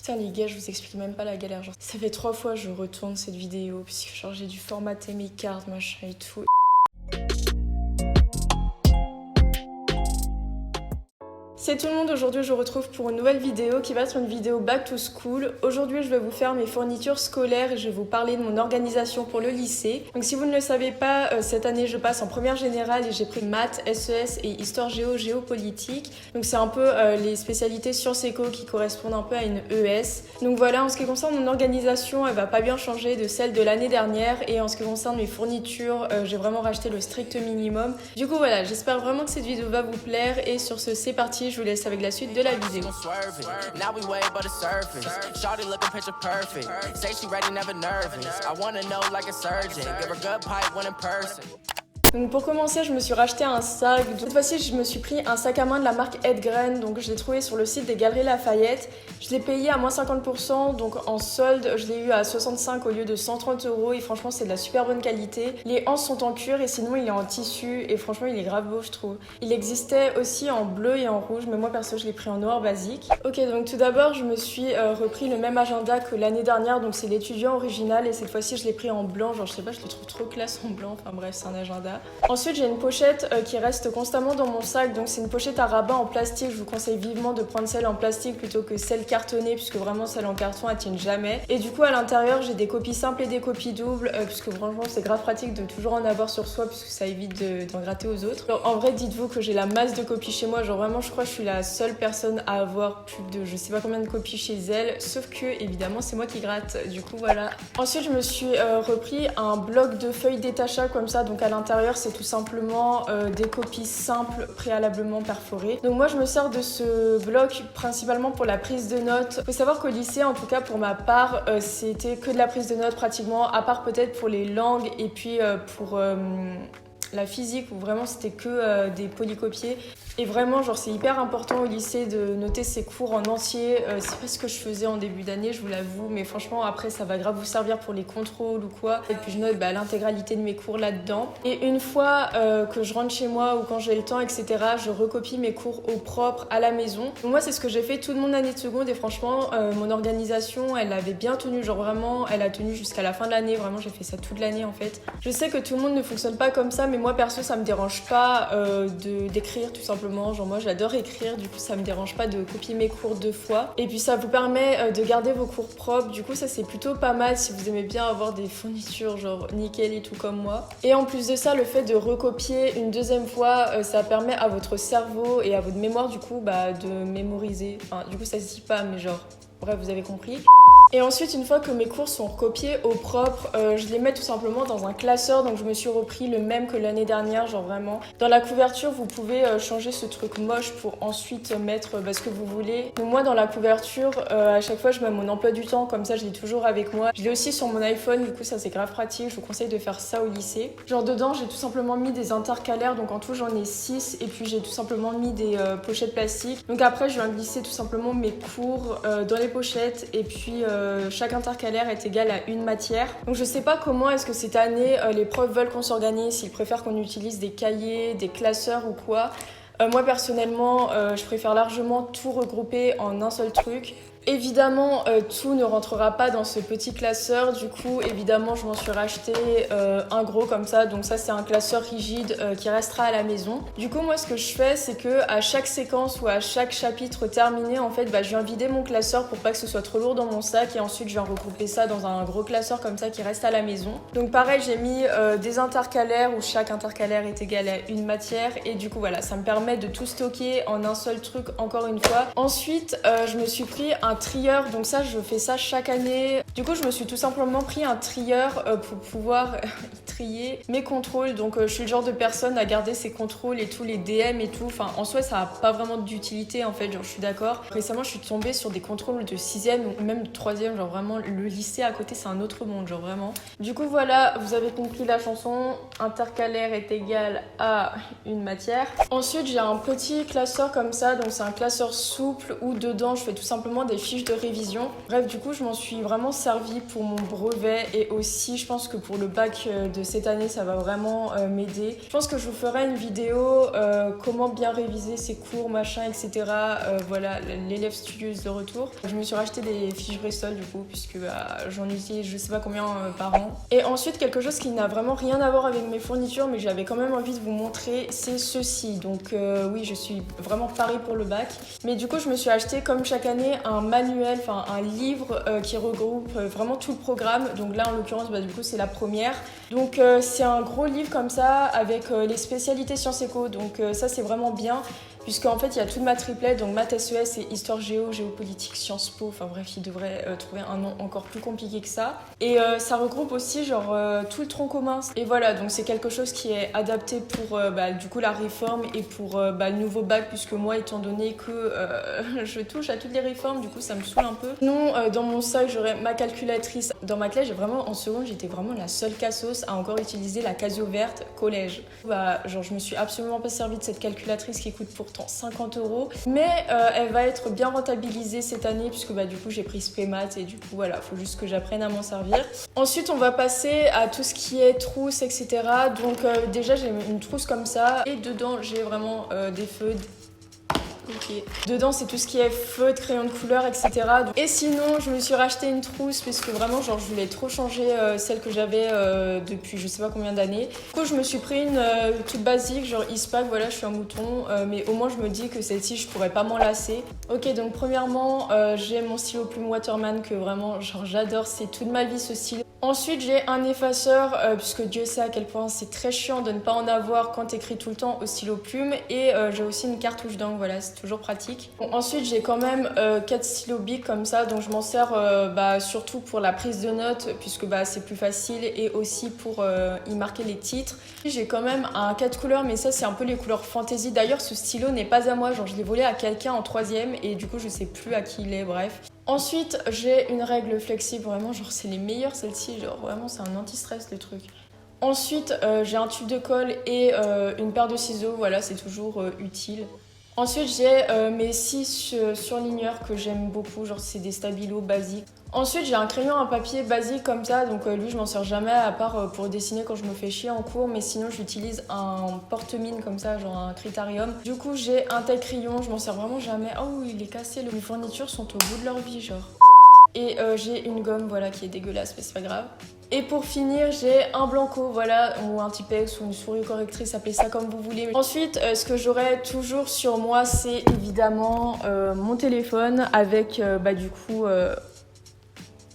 Putain les gars, je vous explique même pas la galère, genre ça fait 3 fois que je retourne cette vidéo parce que genre j'ai dû formater mes cartes, machin et tout. C'est tout le monde, aujourd'hui je vous retrouve pour une nouvelle vidéo qui va être une vidéo back to school. Aujourd'hui je vais vous faire mes fournitures scolaires et je vais vous parler de mon organisation pour le lycée. Donc si vous ne le savez pas, cette année je passe en première générale et j'ai pris maths, SES et histoire géopolitique. Donc c'est un peu les spécialités sciences éco qui correspondent un peu à une ES. Donc voilà, en ce qui concerne mon organisation, elle va pas bien changer de celle de l'année dernière. Et en ce qui concerne mes fournitures, j'ai vraiment racheté le strict minimum. Du coup voilà, j'espère vraiment que cette vidéo va vous plaire et sur ce c'est parti. Je vous laisse avec la suite de la vidéo. Donc pour commencer, je me suis racheté un sac. Cette fois-ci, je me suis pris un sac à main de la marque Edgren. Donc je l'ai trouvé sur le site des Galeries Lafayette. Je l'ai payé à moins 50%, donc en solde, je l'ai eu à 65 au lieu de 130 € et franchement, c'est de la super bonne qualité. Les anses sont en cuir et sinon, il est en tissu et franchement, il est grave beau, je trouve. Il existait aussi en bleu et en rouge, mais moi perso, je l'ai pris en noir basique. Ok, donc tout d'abord, je me suis repris le même agenda que l'année dernière, donc c'est l'étudiant original et cette fois-ci, je l'ai pris en blanc. Genre, je sais pas, je le trouve trop classe en blanc. Enfin bref, c'est un agenda. Ensuite, j'ai une pochette qui reste constamment dans mon sac, donc c'est une pochette à rabat en plastique. Je vous conseille vivement de prendre celle en plastique plutôt que celle cartonnée, puisque vraiment celle en carton elle tienne jamais. Et du coup, à l'intérieur, j'ai des copies simples et des copies doubles, puisque franchement, c'est grave pratique de toujours en avoir sur soi, puisque ça évite d'en gratter aux autres. Alors, en vrai, dites-vous que j'ai la masse de copies chez moi. Genre vraiment, je crois que je suis la seule personne à avoir plus de je sais pas combien de copies chez elle, sauf que évidemment, c'est moi qui gratte. Du coup, voilà. Ensuite, je me suis repris un bloc de feuilles détachables comme ça, donc à l'intérieur, c'est tout simplement des copies simples préalablement perforées. Donc moi je me sers de ce bloc principalement pour la prise de notes. Faut savoir qu'au lycée, en tout cas pour ma part, c'était que de la prise de notes pratiquement, à part peut-être pour les langues et puis pour la physique où vraiment c'était que des polycopiés. Et vraiment, genre, c'est hyper important au lycée de noter ses cours en entier. C'est pas ce que je faisais en début d'année, je vous l'avoue, mais franchement, après, ça va grave vous servir pour les contrôles ou quoi. Et puis, je note l'intégralité de mes cours là-dedans. Et une fois que je rentre chez moi ou quand j'ai le temps, etc., je recopie mes cours au propre à la maison. Donc, moi, c'est ce que j'ai fait toute mon année de seconde et franchement, mon organisation, elle avait bien tenu. Genre, vraiment, elle a tenu jusqu'à la fin de l'année. Vraiment, j'ai fait ça toute l'année, en fait. Je sais que tout le monde ne fonctionne pas comme ça, mais moi, perso, ça me dérange pas d'écrire tout simplement. Genre moi j'adore écrire, du coup ça me dérange pas de copier mes cours 2 fois. Et puis ça vous permet de garder vos cours propres, du coup ça c'est plutôt pas mal si vous aimez bien avoir des fournitures genre nickel et tout comme moi. Et en plus de ça, le fait de recopier une deuxième fois, ça permet à votre cerveau et à votre mémoire du coup de mémoriser. Enfin du coup ça se dit pas mais genre bref vous avez compris. Et ensuite, une fois que mes cours sont recopiés au propre, je les mets tout simplement dans un classeur. Donc je me suis repris le même que l'année dernière, genre vraiment. Dans la couverture, vous pouvez changer ce truc moche pour ensuite mettre ce que vous voulez. Donc moi, dans la couverture, à chaque fois, je mets mon emploi du temps. Comme ça, je l'ai toujours avec moi. Je l'ai aussi sur mon iPhone, du coup, ça c'est grave pratique. Je vous conseille de faire ça au lycée. Genre dedans, j'ai tout simplement mis des intercalaires. Donc en tout, j'en ai 6. Et puis j'ai tout simplement mis des pochettes plastiques. Donc après, je viens glisser tout simplement mes cours dans les pochettes. Et puis chaque intercalaire est égal à une matière. Donc je sais pas comment est-ce que cette année les profs veulent qu'on s'organise, s'ils préfèrent qu'on utilise des cahiers, des classeurs ou quoi. Moi personnellement, je préfère largement tout regrouper en un seul truc. Évidemment, tout ne rentrera pas dans ce petit classeur. Du coup, évidemment, je m'en suis racheté un gros comme ça. Donc ça, c'est un classeur rigide qui restera à la maison. Du coup, moi, ce que je fais, c'est que à chaque séquence ou à chaque chapitre terminé, en fait, je viens vider mon classeur pour pas que ce soit trop lourd dans mon sac. Et ensuite, je viens regrouper ça dans un gros classeur comme ça qui reste à la maison. Donc pareil, j'ai mis des intercalaires où chaque intercalaire est égal à une matière. Et du coup, voilà, ça me permet de tout stocker en un seul truc encore une fois. Ensuite, je me suis pris un trieur, donc ça je fais ça chaque année. Du coup je me suis tout simplement pris un trieur pour pouvoir trier mes contrôles. Donc je suis le genre de personne à garder ses contrôles et tous les DM et tout. Enfin en soi ça n'a pas vraiment d'utilité en fait, genre je suis d'accord. Récemment je suis tombée sur des contrôles de 6e ou même de 3e, genre vraiment le lycée à côté c'est un autre monde, genre vraiment. Du coup voilà, vous avez compris la chanson, intercalaire est égal à une matière. Ensuite j'ai un petit classeur comme ça, donc c'est un classeur souple où dedans je fais tout simplement des fiches de révision. Bref, du coup, je m'en suis vraiment servi pour mon brevet et aussi, je pense que pour le bac de cette année ça va vraiment m'aider. Je pense que je vous ferai une vidéo comment bien réviser ses cours, machin, etc. Voilà, l'élève studieuse de retour. Je me suis racheté des fiches Bristol du coup, puisque j'en utilise je sais pas combien par an. Et ensuite, quelque chose qui n'a vraiment rien à voir avec mes fournitures, mais j'avais quand même envie de vous montrer, c'est ceci. Donc oui, je suis vraiment parée pour le bac. Mais du coup, je me suis acheté comme chaque année un manuel, enfin un livre qui regroupe vraiment tout le programme. Donc là, en l'occurrence, du coup, c'est la première. Donc c'est un gros livre comme ça avec les spécialités sciences éco. Donc ça, c'est vraiment bien. Puisqu'en fait, il y a toute ma triplette, donc maths SES et histoire géo, géopolitique, Sciences Po. Enfin bref, il devrait trouver un nom encore plus compliqué que ça. Et ça regroupe aussi genre tout le tronc commun. Et voilà, donc c'est quelque chose qui est adapté pour du coup la réforme et pour le nouveau bac, puisque moi, étant donné que je touche à toutes les réformes, du coup ça me saoule un peu. Sinon, dans mon sac, j'aurais ma calculatrice. Dans ma classe, en seconde, j'étais vraiment la seule cassos à encore utiliser la Casio verte collège. Genre je me suis absolument pas servi de cette calculatrice qui coûte pourtant 50 €, mais elle va être bien rentabilisée cette année puisque du coup j'ai pris spé maths et du coup voilà, faut juste que j'apprenne à m'en servir. Ensuite on va passer à tout ce qui est trousse, etc. Donc déjà j'ai une trousse comme ça et dedans j'ai vraiment des feuilles. Okay. Dedans c'est tout ce qui est feutres, crayons de couleur, etc. Et sinon je me suis racheté une trousse parce que vraiment genre je voulais trop changer celle que j'avais depuis je sais pas combien d'années. Du coup je me suis pris une toute basique genre Ispac, voilà je suis un mouton, mais au moins je me dis que celle-ci je pourrais pas m'en lasser. Ok, donc premièrement j'ai mon stylo plume Waterman que vraiment genre j'adore, c'est toute ma vie ce stylo. Ensuite j'ai un effaceur puisque Dieu sait à quel point c'est très chiant de ne pas en avoir quand t'écris tout le temps au stylo plume, et j'ai aussi une cartouche d'encre, voilà c'est toujours pratique. Bon, ensuite j'ai quand même 4 stylos bic comme ça, donc je m'en sers surtout pour la prise de notes puisque c'est plus facile, et aussi pour y marquer les titres. J'ai quand même un 4 couleurs, mais ça c'est un peu les couleurs fantasy. D'ailleurs ce stylo n'est pas à moi, genre je l'ai volé à quelqu'un en 3e et du coup je sais plus à qui il est, bref. Ensuite j'ai une règle flexible, vraiment genre c'est les meilleures celles-ci, genre vraiment c'est un anti-stress le truc. Ensuite j'ai un tube de colle et une paire de ciseaux, voilà c'est toujours utile. Ensuite j'ai mes 6 surligneurs que j'aime beaucoup, genre c'est des stabilos basiques. Ensuite j'ai un crayon à papier basique comme ça, donc lui je m'en sers jamais à part pour dessiner quand je me fais chier en cours, mais sinon j'utilise un porte-mine comme ça, genre un critérium. Du coup j'ai un taille crayon, je m'en sers vraiment jamais. Oh il est cassé, mes fournitures sont au bout de leur vie genre. Et j'ai une gomme voilà qui est dégueulasse mais c'est pas grave. Et pour finir, j'ai un Blanco, voilà, ou un Tipex ou une souris correctrice, appelez ça comme vous voulez. Ensuite, ce que j'aurai toujours sur moi, c'est évidemment mon téléphone avec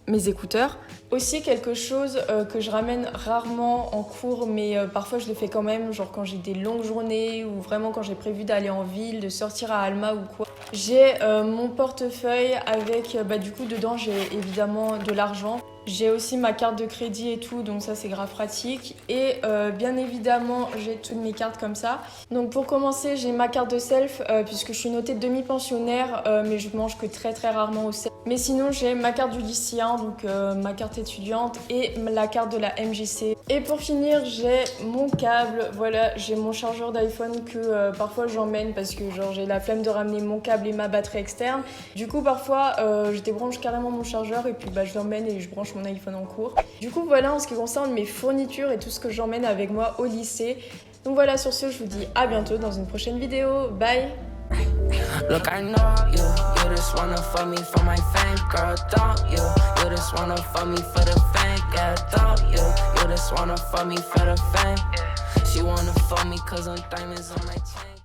mes écouteurs. Aussi quelque chose que je ramène rarement en cours, mais parfois je le fais quand même, genre quand j'ai des longues journées ou vraiment quand j'ai prévu d'aller en ville, de sortir à Alma ou quoi. J'ai mon portefeuille avec, dedans j'ai évidemment de l'argent. J'ai aussi ma carte de crédit et tout, donc ça c'est grave pratique. Et bien évidemment, j'ai toutes mes cartes comme ça. Donc pour commencer, j'ai ma carte de self, puisque je suis notée demi-pensionnaire, mais je mange que très très rarement au self. Mais sinon, j'ai ma carte du lycéen, donc ma carte étudiante et la carte de la MJC. Et pour finir, j'ai mon câble, voilà, j'ai mon chargeur d'iPhone que parfois j'emmène parce que genre j'ai la flemme de ramener mon câble et ma batterie externe. Du coup, parfois, je débranche carrément mon chargeur et puis je l'emmène et je branche mon iPhone en cours. Du coup, voilà en ce qui concerne mes fournitures et tout ce que j'emmène avec moi au lycée. Donc voilà, sur ce, je vous dis à bientôt dans une prochaine vidéo. Bye! Look, I know you just wanna fuck me for my fame, girl, don't you? You just wanna fuck me for the fame, yeah, don't you? You just wanna fuck me for the fame. She wanna fuck me cause I'm diamonds on my chain.